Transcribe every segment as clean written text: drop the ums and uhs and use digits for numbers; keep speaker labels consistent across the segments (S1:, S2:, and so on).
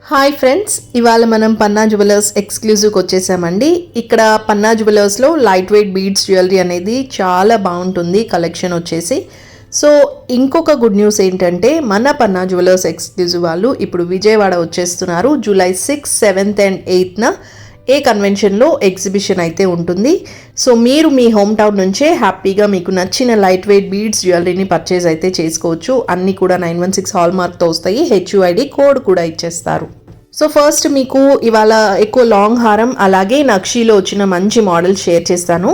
S1: Hi friends, ఇవాళ మనం పన్నా jewellers ఎక్స్క్లూజివ్కి వచ్చేసామండి. ఇక్కడ పన్నా జ్యువెలర్స్లో లైట్ వెయిట్ బీడ్స్ జ్యువెలరీ అనేది చాలా బాగుంటుంది కలెక్షన్ వచ్చేసి. సో ఇంకొక గుడ్ న్యూస్ ఏంటంటే మన పన్నా జ్యువెలర్స్ ఎక్స్క్లూజివ్ వాళ్ళు ఇప్పుడు విజయవాడ వచ్చేస్తున్నారు. జూలై 6, 7 and 8 ఏ కన్వెన్షన్లో ఎగ్జిబిషన్ అయితే ఉంటుంది. సో మీరు మీ హోమ్ టౌన్ నుంచే హ్యాపీగా మీకు నచ్చిన లైట్ వెయిట్ బీడ్స్ జ్యువెలరీని పర్చేజ్ అయితే చేసుకోవచ్చు. అన్నీ కూడా 916 హాల్ మార్క్తో వస్తాయి. HUID కోడ్ కూడా ఇచ్చేస్తారు. సో ఫస్ట్ మీకు ఇవాళ ఎక్కువ లాంగ్ హారం అలాగే నక్షీలో వచ్చిన మంచి మోడల్ షేర్ చేస్తాను.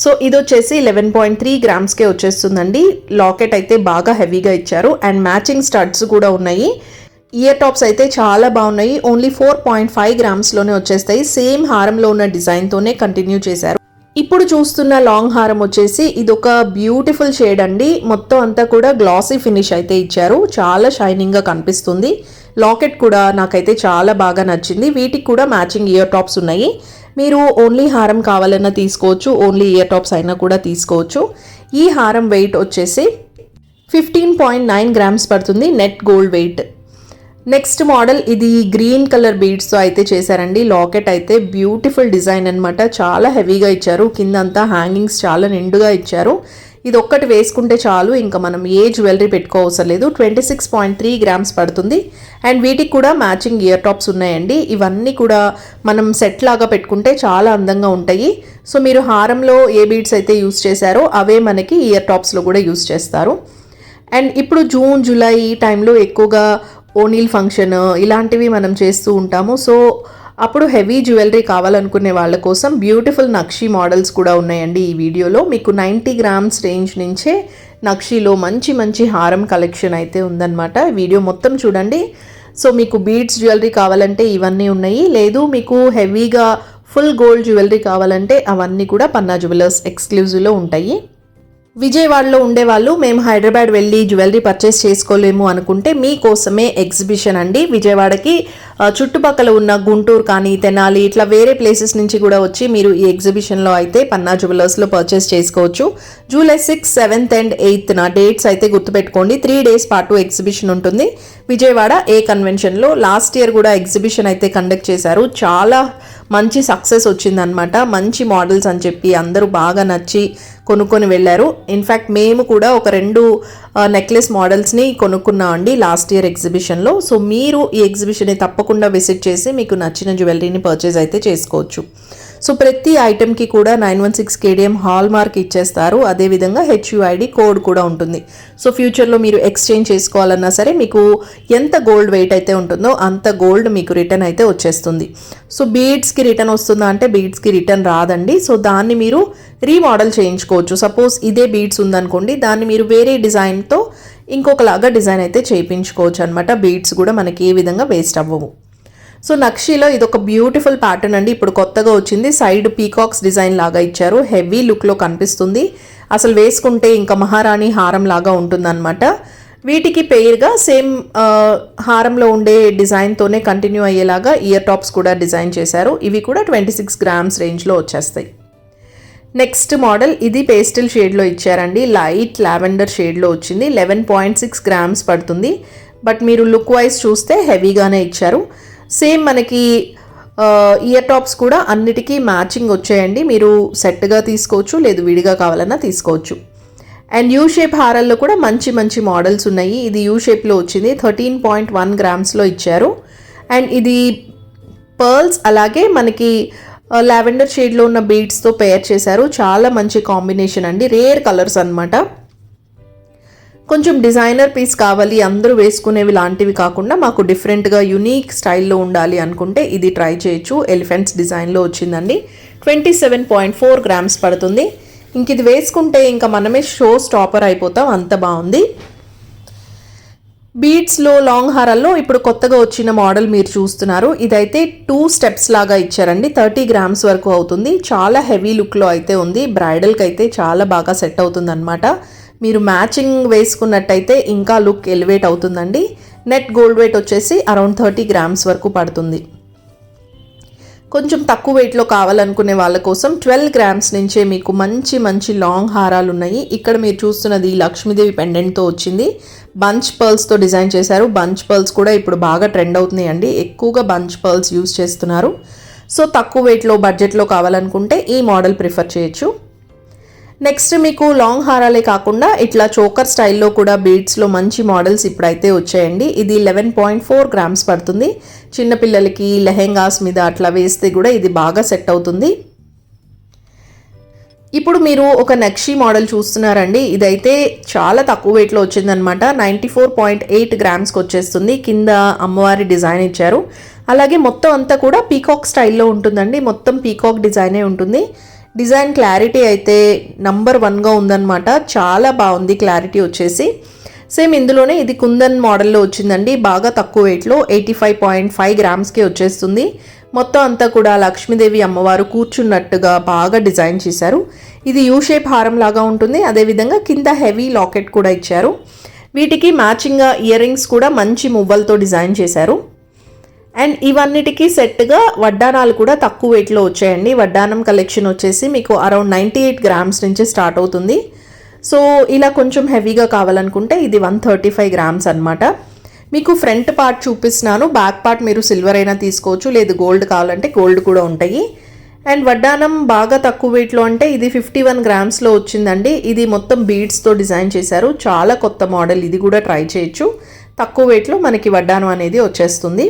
S1: సో ఇది వచ్చేసి 11.3 గ్రామ్స్కే వచ్చేస్తుందండి. లాకెట్ అయితే బాగా హెవీగా ఇచ్చారు అండ్ మ్యాచింగ్ స్టడ్స్ కూడా ఉన్నాయి. ఇయర్ టాప్స్ అయితే చాలా బాగున్నాయి. ఓన్లీ 4.5 గ్రామ్స్లోనే వచ్చేస్తాయి. సేమ్ హారంలో ఉన్న డిజైన్తోనే కంటిన్యూ చేశారు. ఇప్పుడు చూస్తున్న లాంగ్ హారం వచ్చేసి ఇదొక బ్యూటిఫుల్ షేడ్ అండి. మొత్తం అంతా కూడా గ్లాసీ ఫినిష్ అయితే ఇచ్చారు. చాలా షైనింగ్గా కనిపిస్తుంది. లాకెట్ కూడా నాకైతే చాలా బాగా నచ్చింది. వీటికి కూడా మ్యాచింగ్ ఇయర్ టాప్స్ ఉన్నాయి. మీరు ఓన్లీ హారం కావాలన్నా తీసుకోవచ్చు, ఓన్లీ ఇయర్ టాప్స్ అయినా కూడా తీసుకోవచ్చు. ఈ హారం వెయిట్ వచ్చేసి 15.9 గ్రామ్స్ పడుతుంది net gold weight. Next model ఇది గ్రీన్ కలర్ బీడ్స్తో అయితే చేశారండి. లాకెట్ అయితే బ్యూటిఫుల్ డిజైన్ అనమాట. చాలా హెవీగా ఇచ్చారు. కింద అంతా హ్యాంగింగ్స్ చాలా నిండుగా ఇచ్చారు. ఇది ఒక్కటి వేసుకుంటే చాలు, ఇంకా మనం ఏ జ్యువెలరీ పెట్టుకోవసరం లేదు. 26.3 గ్రామ్స్ పడుతుంది అండ్ వీటికి కూడా మ్యాచింగ్ ఇయర్ టాప్స్ ఉన్నాయండి. ఇవన్నీ కూడా మనం సెట్ లాగా పెట్టుకుంటే చాలా అందంగా ఉంటాయి. సో మీరు హారంలో ఏ బీడ్స్ అయితే యూస్ చేశారో అవే మనకి ఇయర్ టాప్స్లో కూడా యూస్ చేస్తారు. అండ్ ఇప్పుడు జూన్ జూలై ఈ టైంలో ఎక్కువగా ఓనీల్ ఫంక్షన్ ఇలాంటివి మనం చేస్తూ ఉంటాము. సో అప్పుడు హెవీ జ్యువెలరీ కావాలనుకునే వాళ్ళ కోసం బ్యూటిఫుల్ నక్షీ మోడల్స్ కూడా ఉన్నాయండి. ఈ వీడియోలో మీకు 90 గ్రామ్స్ రేంజ్ నుంచే నక్షీలో మంచి మంచి హారం కలెక్షన్ అయితే ఉందన్నమాట. వీడియో మొత్తం చూడండి. సో మీకు బీడ్స్ జ్యువెలరీ కావాలంటే ఇవన్నీ ఉన్నాయి. లేదు మీకు హెవీగా ఫుల్ గోల్డ్ జ్యువెలరీ కావాలంటే అవన్నీ కూడా పన్నా జ్యువెలర్స్ ఎక్స్క్లూజివ్లో ఉంటాయి. విజయవాడలో ఉండేవాళ్ళు మేము హైదరాబాద్ వెళ్ళి జ్యువెలరీ పర్చేస్ చేసుకోలేము అనుకుంటే మీకోసమే ఎగ్జిబిషన్ అండి. విజయవాడకి చుట్టుపక్కల ఉన్న గుంటూరు కానీ తెనాలి ఇట్లా వేరే ప్లేసెస్ నుంచి కూడా వచ్చి మీరు ఈ ఎగ్జిబిషన్లో అయితే పన్నా జ్యువెలర్స్లో పర్చేస్ చేసుకోవచ్చు. జూలై 6, 7 and 8 డేట్స్ అయితే గుర్తుపెట్టుకోండి. 3 days పాటు ఎగ్జిబిషన్ ఉంటుంది విజయవాడ ఏ కన్వెన్షన్లో. లాస్ట్ ఇయర్ కూడా ఎగ్జిబిషన్ అయితే కండక్ట్ చేశారు. చాలా మంచి సక్సెస్ వచ్చిందనమాట. మంచి మోడల్స్ అని చెప్పి అందరూ బాగా నచ్చి కొనుక్కొని వెళ్ళారు. ఇన్ఫ్యాక్ట్ మేము కూడా ఒక 2 నెక్లెస్ మోడల్స్ని కొనుక్కున్నాం అండి లాస్ట్ ఇయర్ ఎగ్జిబిషన్లో. సో మీరు ఈ ఎగ్జిబిషన్ని తప్పకుండా విజిట్ చేసి మీకు నచ్చిన జ్యువెలరీని పర్చేజ్ అయితే చేసుకోవచ్చు. సో ప్రతి ఐటెంకి కూడా 916 KDM హాల్ మార్క్ ఇచ్చేస్తారు. అదేవిధంగా HUID కోడ్ కూడా ఉంటుంది. సో ఫ్యూచర్లో మీరు ఎక్స్చేంజ్ చేసుకోవాలన్నా సరే మీకు ఎంత గోల్డ్ వెయిట్ అయితే ఉంటుందో అంత గోల్డ్ మీకు రిటర్న్ అయితే వచ్చేస్తుంది. సో బీడ్స్కి రిటర్న్ వస్తుందా అంటే బీడ్స్కి రిటర్న్ రాదండి. సో దాన్ని మీరు రీమోడల్ చేయించుకోవచ్చు. సపోజ్ ఇదే బీడ్స్ ఉందనుకోండి, దాన్ని మీరు వేరే డిజైన్తో ఇంకొకలాగా డిజైన్ అయితే చేయించుకోవచ్చు అనమాట. బీడ్స్ కూడా మనకి ఏ విధంగా వేస్ట్ అవ్వవు. సో నక్షీలో ఇదొక బ్యూటిఫుల్ ప్యాటర్న్ అండి. ఇప్పుడు కొత్తగా వచ్చింది. సైడ్ పీకాక్స్ డిజైన్ లాగా ఇచ్చారు. హెవీ లుక్లో కనిపిస్తుంది. అసలు వేసుకుంటే ఇంకా మహారాణి హారం లాగా ఉంటుందన్నమాట. వీటికి పెయిర్గా సేమ్ హారంలో ఉండే డిజైన్తోనే కంటిన్యూ అయ్యేలాగా ఇయర్ టాప్స్ కూడా డిజైన్ చేశారు. ఇవి కూడా 26 గ్రామ్స్ రేంజ్లో వచ్చేస్తాయి. నెక్స్ట్ మోడల్ ఇది పేస్టల్ షేడ్లో ఇచ్చారండి. లైట్ లావెండర్ షేడ్లో వచ్చింది. 11.6 గ్రామ్స్ పడుతుంది. బట్ మీరు లుక్ వైజ్ చూస్తే హెవీగానే ఇచ్చారు. సేమ్ మనకి ఇయర్ టాప్స్ కూడా అన్నిటికీ మ్యాచింగ్ వచ్చాయండి. మీరు సెట్గా తీసుకోవచ్చు, లేదు విడిగా కావాలన్నా తీసుకోవచ్చు. అండ్ యూ షేప్ హారాల్లో కూడా మంచి మంచి మోడల్స్ ఉన్నాయి. ఇది యూ షేప్లో వచ్చింది. 13.1 గ్రామ్స్లో ఇచ్చారు. అండ్ ఇది పర్ల్స్ అలాగే మనకి లావెండర్ షేడ్లో ఉన్న బీడ్స్తో పేర్ చేశారు. చాలా మంచి కాంబినేషన్ అండి. రేర్ కలర్స్ అనమాట. కొంచెం డిజైనర్ పీస్ కావాలి, అందరూ వేసుకునేవి లాంటివి కాకుండా మాకు డిఫరెంట్గా యునీక్ స్టైల్లో ఉండాలి అనుకుంటే ఇది ట్రై చేయొచ్చు. ఎలిఫెంట్స్ డిజైన్లో వచ్చిందండి. 27.4 గ్రామ్స్ పడుతుంది. ఇంక ఇది వేసుకుంటే ఇంకా మనమే షో స్టాపర్ అయిపోతాం, అంత బాగుంది. బీడ్స్లో లాంగ్ హారాల్లో ఇప్పుడు కొత్తగా వచ్చిన మోడల్ మీరు చూస్తున్నారు. ఇదైతే 2 steps లాగా ఇచ్చారండి. 30 గ్రామ్స్ వరకు అవుతుంది. చాలా హెవీ లుక్లో అయితే ఉంది. బ్రైడల్కి అయితే చాలా బాగా సెట్ అవుతుంది అనమాట. మీరు మ్యాచింగ్ వేసుకున్నట్టయితే ఇంకా లుక్ ఎలివేట్ అవుతుందండి. నెట్ గోల్డ్ వెయిట్ వచ్చేసి అరౌండ్ 30 గ్రామ్స్ వరకు పడుతుంది. కొంచెం తక్కువ వెయిట్లో కావాలనుకునే వాళ్ళ కోసం 12 గ్రామ్స్ నుంచే మీకు మంచి మంచి లాంగ్ హారాలు ఉన్నాయి. ఇక్కడ మీరు చూస్తున్నది లక్ష్మీదేవి పెండెంట్తో వచ్చింది. బంచ్ పర్ల్స్తో డిజైన్ చేశారు. బంచ్ పర్ల్స్ కూడా ఇప్పుడు బాగా ట్రెండ్ అవుతున్నాయండి. ఎక్కువగా బంచ్ పర్ల్స్ యూజ్ చేస్తున్నారు. సో తక్కువ వెయిట్లో బడ్జెట్లో కావాలనుకుంటే ఈ మోడల్ ప్రిఫర్ చేయొచ్చు. నెక్స్ట్ మీకు లాంగ్ హారాలే కాకుండా ఇట్లా చోకర్ స్టైల్లో కూడా బీడ్స్లో మంచి మోడల్స్ ఇప్పుడైతే వచ్చాయండి. ఇది 11.4 గ్రామ్స్ పడుతుంది. చిన్నపిల్లలకి లెహెంగాస్ మీద అట్లా వేస్తే కూడా ఇది బాగా సెట్ అవుతుంది. ఇప్పుడు మీరు ఒక నక్షి మోడల్ చూస్తున్నారండి. ఇదైతే చాలా తక్కువ వెయిట్లో వచ్చిందనమాట. 94.8 గ్రామ్స్కి వచ్చేస్తుంది. కింద అమ్మవారి డిజైన్ ఇచ్చారు. అలాగే మొత్తం అంతా కూడా పీకాక్ స్టైల్లో ఉంటుందండి. మొత్తం పీకాక్ డిజైనే ఉంటుంది. డిజైన్ క్లారిటీ అయితే నంబర్ 1గా ఉందన్నమాట. చాలా బాగుంది క్లారిటీ వచ్చేసి. సేమ్ ఇందులోనే ఇది కుందన్ మోడల్లో వచ్చిందండి. బాగా తక్కువ వెయిట్లో 85.5 గ్రామ్స్కి వచ్చేస్తుంది. మొత్తం అంతా కూడా లక్ష్మీదేవి అమ్మవారు కూర్చున్నట్టుగా బాగా డిజైన్ చేశారు. ఇది యూ షేప్ హారం లాగా ఉంటుంది. అదేవిధంగా కింద హెవీ లాకెట్ కూడా ఇచ్చారు. వీటికి మ్యాచింగ్గా ఇయర్ రింగ్స్ కూడా మంచి మువ్వలతో డిజైన్ చేశారు. అండ్ ఇవన్నిటికీ సెట్గా వడ్డానాలు కూడా తక్కువ వెయిట్లో వచ్చాయండి. వడ్డానం కలెక్షన్ వచ్చేసి మీకు అరౌండ్ 98 గ్రామ్స్ నుంచి స్టార్ట్ అవుతుంది. సో ఇలా కొంచెం హెవీగా కావాలనుకుంటే ఇది 135 గ్రామ్స్ అనమాట. మీకు ఫ్రంట్ పార్ట్ చూపిస్తున్నాను. బ్యాక్ పార్ట్ మీరు సిల్వర్ అయినా తీసుకోవచ్చు, లేదు గోల్డ్ కావాలంటే గోల్డ్ కూడా ఉంటాయి. అండ్ వడ్డానం బాగా తక్కువ వెయిట్లో అంటే ఇది 51 గ్రామ్స్లో వచ్చిందండి. ఇది మొత్తం బీడ్స్తో డిజైన్ చేశారు. చాలా కొత్త మోడల్. ఇది కూడా ట్రై చేయొచ్చు. తక్కువ వెయిట్లో మనకి వడ్డానం అనేది వచ్చేస్తుంది.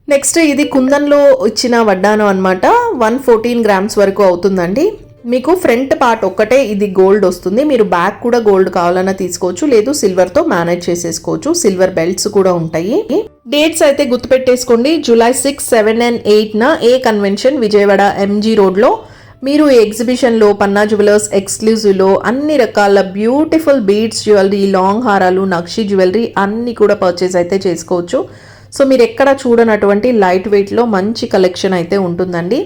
S1: నెక్స్ట్ ఇది కుందన్లో ఇచ్చిన వడ్డానం అనమాట. 114 గ్రామ్స్ వరకు అవుతుందండి. మీకు ఫ్రంట్ పార్ట్ ఒక్కటే ఇది గోల్డ్ వస్తుంది. మీరు బ్యాక్ కూడా గోల్డ్ కావాలన్నా తీసుకోవచ్చు, లేదు సిల్వర్తో మేనేజ్ చేసేసుకోవచ్చు. సిల్వర్ బెల్ట్స్ కూడా ఉంటాయి. డేట్స్ అయితే గుర్తుపెట్టేసుకోండి. జూలై 6, 7 and 8న ఏ కన్వెన్షన్ విజయవాడ MG రోడ్లో మీరు ఈ ఎగ్జిబిషన్లో పన్నా జ్యువెలర్స్ ఎక్స్క్లూజివ్లో అన్ని రకాల బ్యూటిఫుల్ బీడ్స్ జ్యువెలరీ, లాంగ్ హారాలు, నక్షి జ్యువెలరీ అన్నీ కూడా పర్చేస్ అయితే చేసుకోవచ్చు. సో మీరు ఎక్కడ చూడనటువంటి లైట్ వెయిట్లో మంచి కలెక్షన్ అయితే ఉంటుందండి.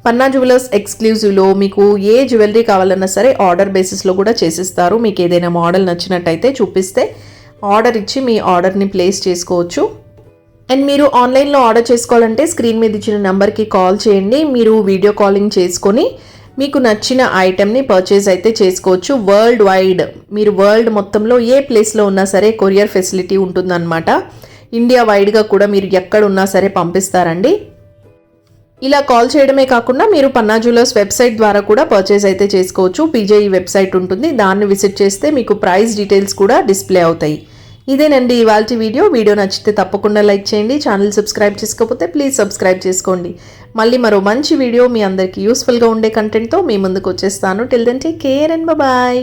S1: పన్నా జ్యువెలర్స్ ఎక్స్క్లూజివ్లో మీకు ఏ జ్యువెలరీ కావాలన్నా సరే ఆర్డర్ బేసిస్లో కూడా చేసిస్తారు. మీకు ఏదైనా మోడల్ నచ్చినట్టయితే చూపిస్తే ఆర్డర్ ఇచ్చి మీ ఆర్డర్ని ప్లేస్ చేసుకోవచ్చు. అండ్ మీరు ఆన్లైన్లో ఆర్డర్ చేసుకోవాలంటే స్క్రీన్ మీద ఇచ్చిన నెంబర్కి కాల్ చేయండి. మీరు వీడియో కాలింగ్ చేసుకొని మీకు నచ్చిన ఐటెంని పర్చేజ్ అయితే చేసుకోవచ్చు. వరల్డ్ వైడ్ మీరు వరల్డ్ మొత్తంలో ఏ ప్లేస్లో ఉన్నా సరే కొరియర్ ఫెసిలిటీ ఉంటుందన్నమాట. ఇండియా వైడ్గా కూడా మీరు ఎక్కడున్నా సరే పంపిస్తారండి. ఇలా కాల్ చేయడమే కాకుండా మీరు పన్నా జ్యువెలర్స్ వెబ్సైట్ ద్వారా కూడా పర్చేజ్ అయితే చేసుకోవచ్చు. PJE వెబ్సైట్ ఉంటుంది. దాన్ని విజిట్ చేస్తే మీకు ప్రైస్ డీటెయిల్స్ కూడా డిస్ప్లే అవుతాయి. ఇదేనండి ఇవాల్టి వీడియో. వీడియో నచ్చితే తప్పకుండా లైక్ చేయండి. ఛానల్ సబ్స్క్రైబ్ చేసుకోకపోతే ప్లీజ్ సబ్స్క్రైబ్ చేసుకోండి. మళ్ళీ మరో మంచి వీడియో మీ అందరికీ యూస్ఫుల్గా ఉండే కంటెంట్తో మీ ముందుకు వచ్చేస్తాను. Till then take care and bye.